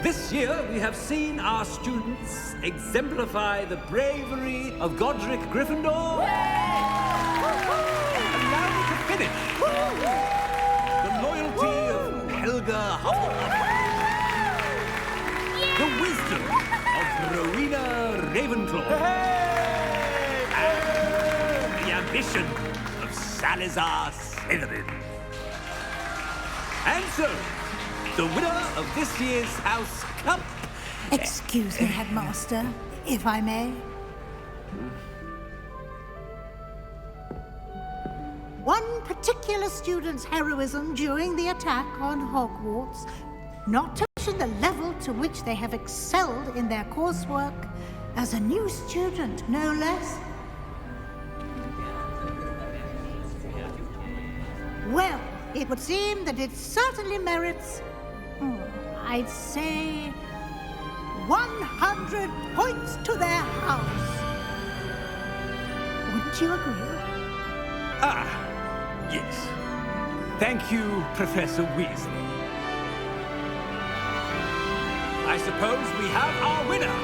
This year, we have seen our students exemplify the bravery of Godric Gryffindor. And now we can finish. The loyalty of Helga Hufflepuff. The wisdom of Rowena Ravenclaw. And the ambition of Salazar Slytherin. And so, the winner of this year's House Cup... Excuse me, Headmaster, if I may. One particular student's heroism during the attack on Hogwarts, not to mention the level to which they have excelled in their coursework, as a new student, no less. Well, it would seem that it certainly merits, I'd say, 100 points to their house. Wouldn't you agree? Ah, yes. Thank you, Professor Weasley. I suppose we have our winner.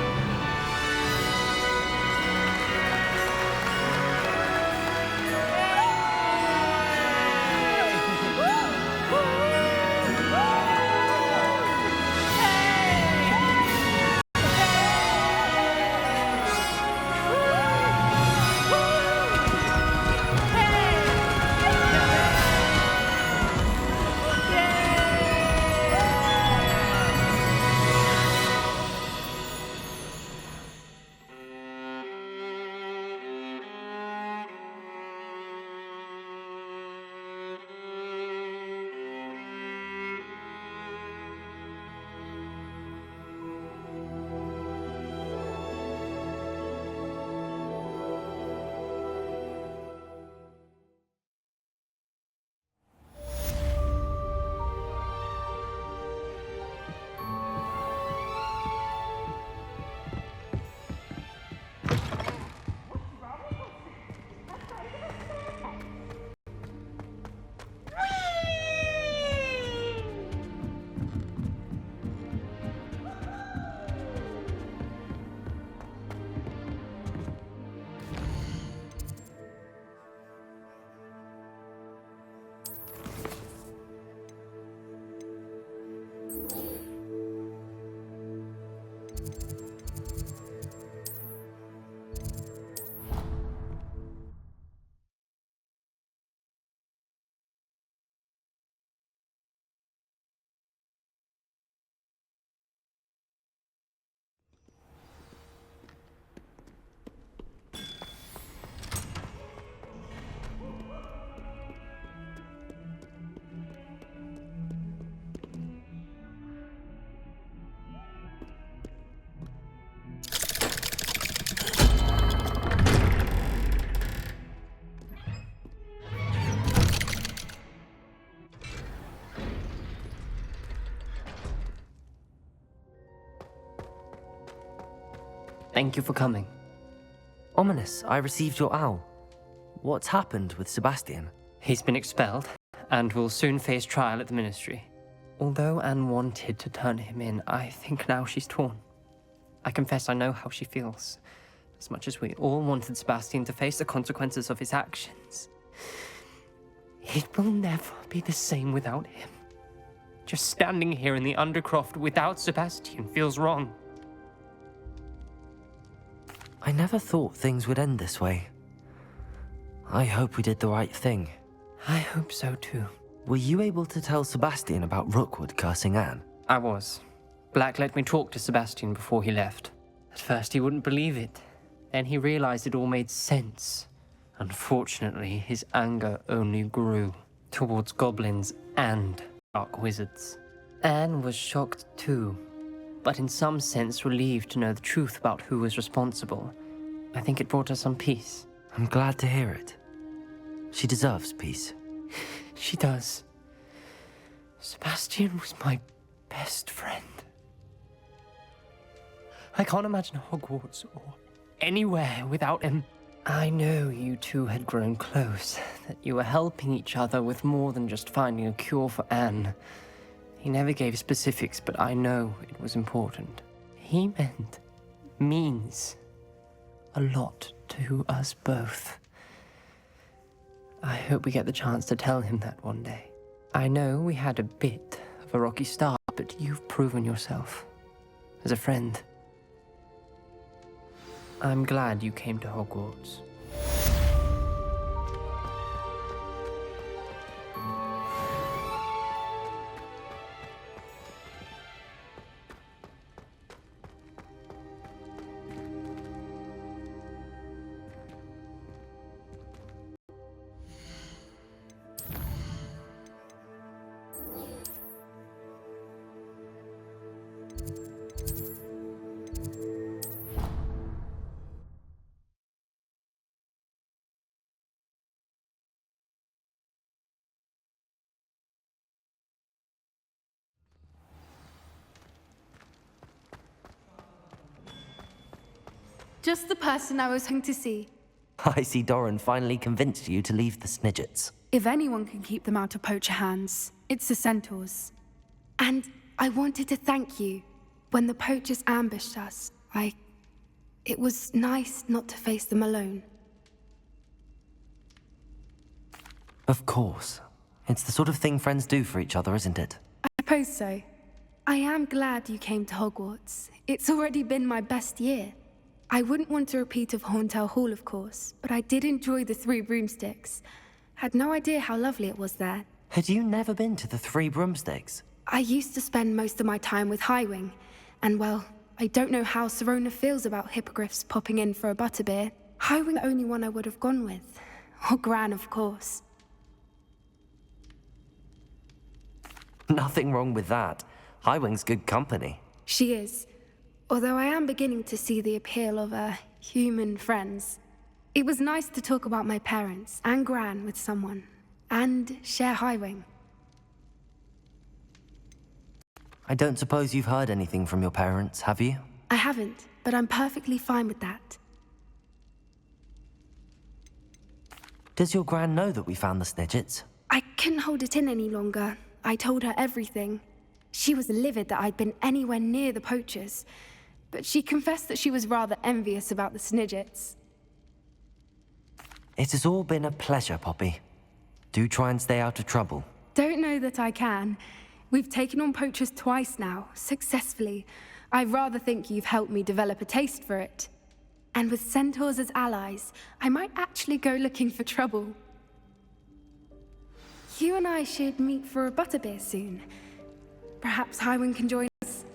Thank you for coming. Ominous, I received your owl. What's happened with Sebastian? He's been expelled, and will soon face trial at the Ministry. Although Anne wanted to turn him in, I think now she's torn. I confess I know how she feels. As much as we all wanted Sebastian to face the consequences of his actions. It will never be the same without him. Just standing here in the Undercroft without Sebastian feels wrong. I never thought things would end this way. I hope we did the right thing. I hope so too. Were you able to tell Sebastian about Rookwood cursing Anne? I was. Black let me talk to Sebastian before he left. At first he wouldn't believe it. Then he realized it all made sense. Unfortunately, his anger only grew towards goblins and dark wizards. Anne was shocked too, but in some sense relieved to know the truth about who was responsible. I think it brought her some peace. I'm glad to hear it. She deserves peace. She does. Sebastian was my best friend. I can't imagine Hogwarts or anywhere without him. I know you two had grown close, that you were helping each other with more than just finding a cure for Anne. He never gave specifics, but I know it was important. He means a lot to us both. I hope we get the chance to tell him that one day. I know we had a bit of a rocky start, but you've proven yourself as a friend. I'm glad you came to Hogwarts. Just the person I was hoping to see. I see Doran finally convinced you to leave the Snidgets. If anyone can keep them out of poacher hands, it's the centaurs. And I wanted to thank you. When the poachers ambushed us, it was nice not to face them alone. Of course. It's the sort of thing friends do for each other, isn't it? I suppose so. I am glad you came to Hogwarts. It's already been my best year. I wouldn't want a repeat of Horntail Hall, of course, but I did enjoy the Three Broomsticks. Had no idea how lovely it was there. Had you never been to the Three Broomsticks? I used to spend most of my time with Highwing, and well, I don't know how Serona feels about hippogriffs popping in for a butterbeer. Highwing the only one I would have gone with. Or Gran, of course. Nothing wrong with that. Highwing's good company. She is. Although I am beginning to see the appeal of, human friends. It was nice to talk about my parents and Gran with someone, and share Highwing. I don't suppose you've heard anything from your parents, have you? I haven't, but I'm perfectly fine with that. Does your Gran know that we found the Snidgets? I couldn't hold it in any longer. I told her everything. She was livid that I'd been anywhere near the poachers, but she confessed that she was rather envious about the Snidgets. It has all been a pleasure, Poppy. Do try and stay out of trouble. Don't know that I can. We've taken on poachers twice now, successfully. I rather think you've helped me develop a taste for it. And with centaurs as allies, I might actually go looking for trouble. You and I should meet for a butterbeer soon. Perhaps Highwing can join us.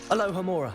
Aloha, Mora.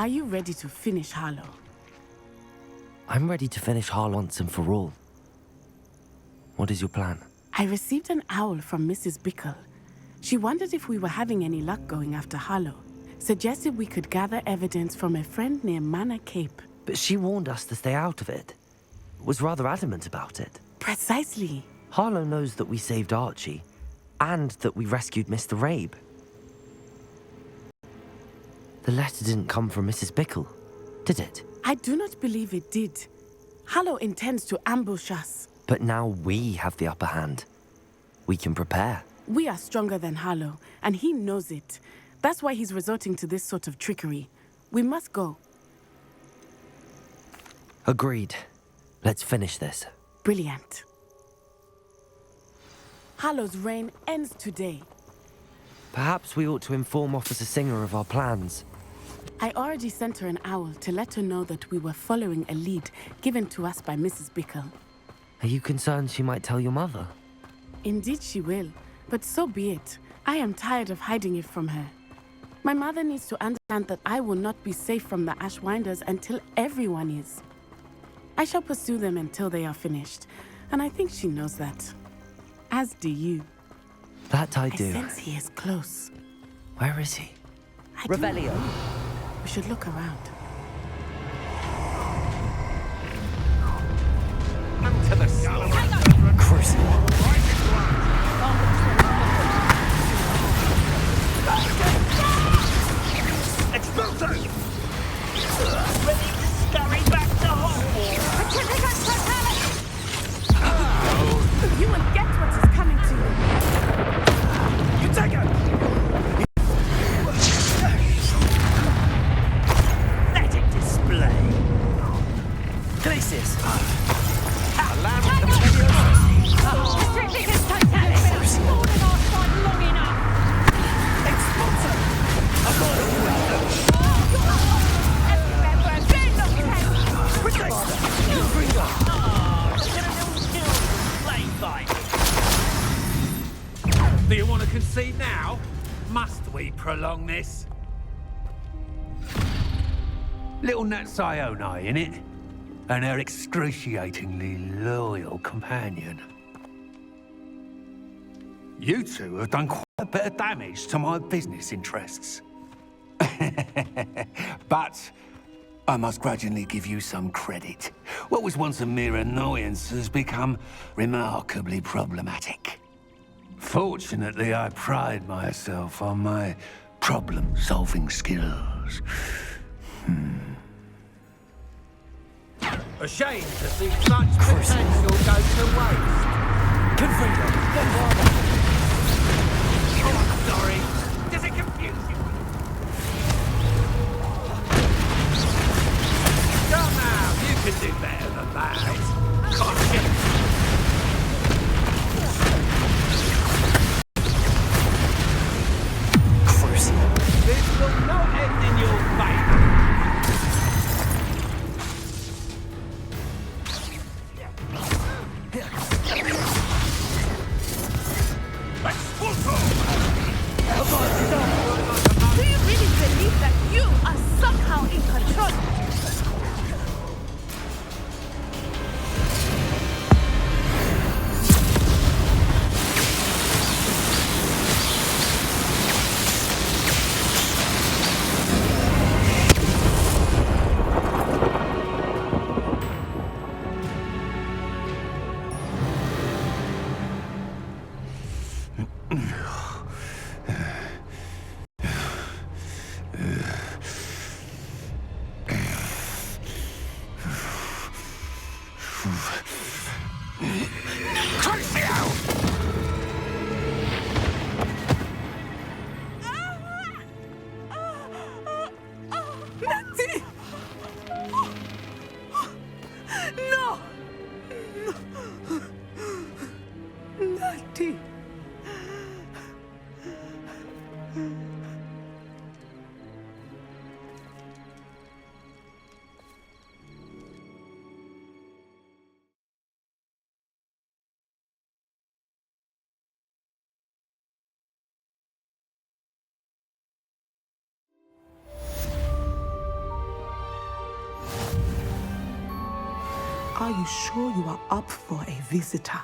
Are you ready to finish Harlow? I'm ready to finish Har once and for all. What is your plan? I received an owl from Mrs. Bickle. She wondered if we were having any luck going after Harlow. Suggested we could gather evidence from a friend near Manor Cape. But she warned us to stay out of it. Was rather adamant about it. Precisely. Harlow knows that we saved Archie, and that we rescued Mr. Rabe. The letter didn't come from Mrs. Bickle, did it? I do not believe it did. Harlow intends to ambush us. But now we have the upper hand. We can prepare. We are stronger than Harlow, and he knows it. That's why he's resorting to this sort of trickery. We must go. Agreed. Let's finish this. Brilliant. Harlow's reign ends today. Perhaps we ought to inform Officer Singer of our plans. I already sent her an owl to let her know that we were following a lead given to us by Mrs. Bickle. Are you concerned she might tell your mother? Indeed she will, but so be it. I am tired of hiding it from her. My mother needs to understand that I will not be safe from the Ashwinders until everyone is. I shall pursue them until they are finished, and I think she knows that. As do you. That I I do. sense he is close. Where is he? I don't know. We should look around. To the sky. Explosion! Ready to scurry back to Hogwarts! You will get what is coming to you. You take it! Pathetic display! Glacius! Allow me to tell you. Do you want to concede now? Must we prolong this? Little Nat Sione, innit? And her excruciatingly loyal companion. You two have done quite a bit of damage to my business interests. But I must grudgingly give you some credit. What was once a mere annoyance has become remarkably problematic. Fortunately, I pride myself on my problem-solving skills. A shame to see such potential go to waste. Oh, I'm sorry. Does it confuse you? Come out, you can do better than that. Gotcha. This will not end in your favor. Do you really believe that you are somehow in control? Are you sure you are up for a visitor?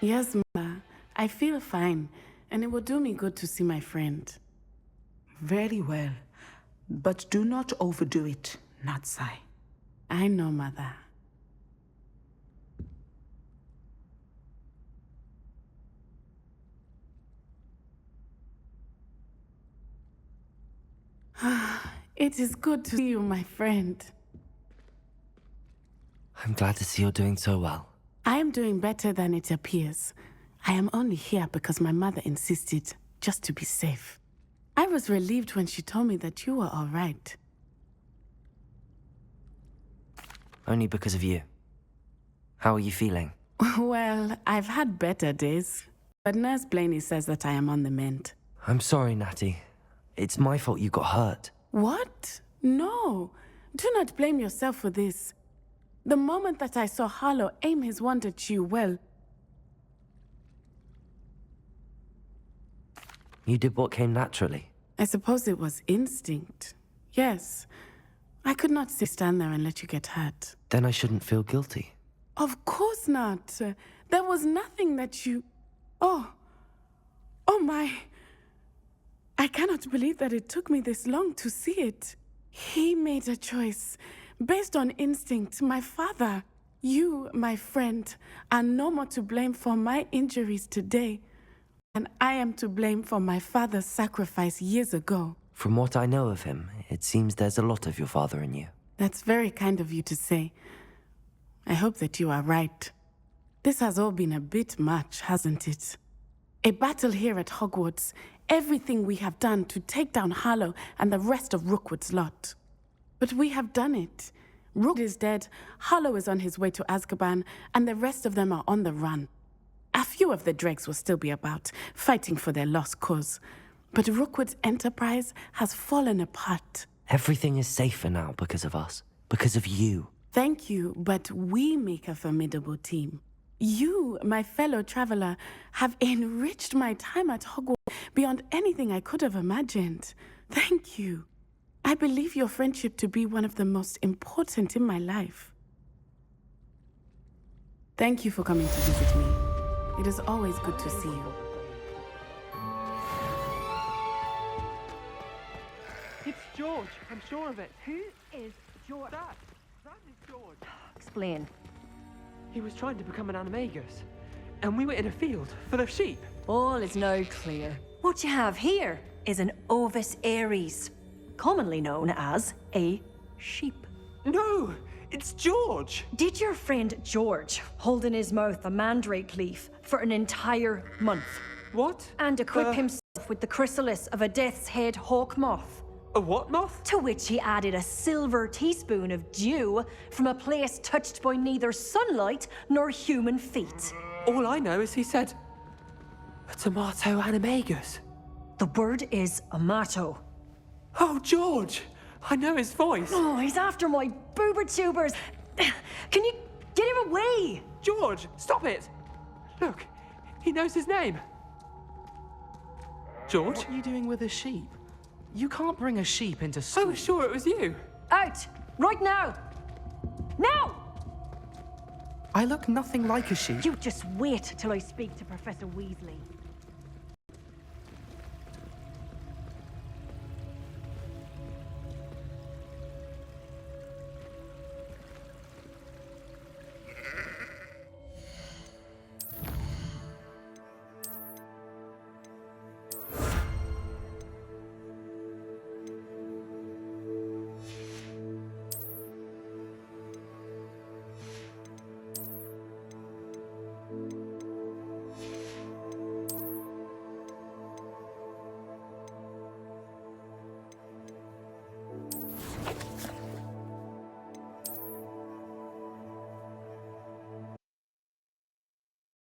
Yes, Mother. I feel fine, and it will do me good to see my friend. Very well. But do not overdo it, Natsai. I know, Mother. It is good to see you, my friend. I'm glad to see you're doing so well. I am doing better than it appears. I am only here because my mother insisted, just to be safe. I was relieved when she told me that you were all right. Only because of you. How are you feeling? Well, I've had better days. But Nurse Blaney says that I am on the mend. I'm sorry, Natty. It's my fault you got hurt. What? No. Do not blame yourself for this. The moment that I saw Harlow aim his wand at you, well... You did what came naturally. I suppose it was instinct. Yes. I could not stand there and let you get hurt. Then I shouldn't feel guilty. Of course not. There was nothing that you... Oh my... I cannot believe that it took me this long to see it. He made a choice. Based on instinct, my father, you, my friend, are no more to blame for my injuries today. And I am to blame for my father's sacrifice years ago. From what I know of him, it seems there's a lot of your father in you. That's very kind of you to say. I hope that you are right. This has all been a bit much, hasn't it? A battle here at Hogwarts. Everything we have done to take down Harlow and the rest of Rookwood's lot. But we have done it. Rook is dead, Harlow is on his way to Azkaban, and the rest of them are on the run. A few of the dregs will still be about, fighting for their lost cause. But Rookwood's enterprise has fallen apart. Everything is safer now because of us. Because of you. Thank you, but we make a formidable team. You, my fellow traveler, have enriched my time at Hogwarts beyond anything I could have imagined. Thank you. I believe your friendship to be one of the most important in my life. Thank you for coming to visit me. It is always good to see you. It's George. I'm sure of it. Who is George? That is George. Explain. He was trying to become an animagus, and we were in a field full of sheep. All is now clear. What you have here is an Ovis Aries, commonly known as a sheep. No, it's George. Did your friend George hold in his mouth a mandrake leaf for an entire month? What? And equip himself with the chrysalis of a death's head hawk moth? A what moth? To which he added a silver teaspoon of dew from a place touched by neither sunlight nor human feet. All I know is he said, a tomato animagus. The word is amato. Oh, George! I know his voice. Oh, he's after my boober tubers. Can you get him away? George, stop it! Look, he knows his name. George? What are you doing with a sheep? You can't bring a sheep into I school. was sure it was you. Out! Right now! Now! I look nothing like a sheep. You just wait till I speak to Professor Weasley.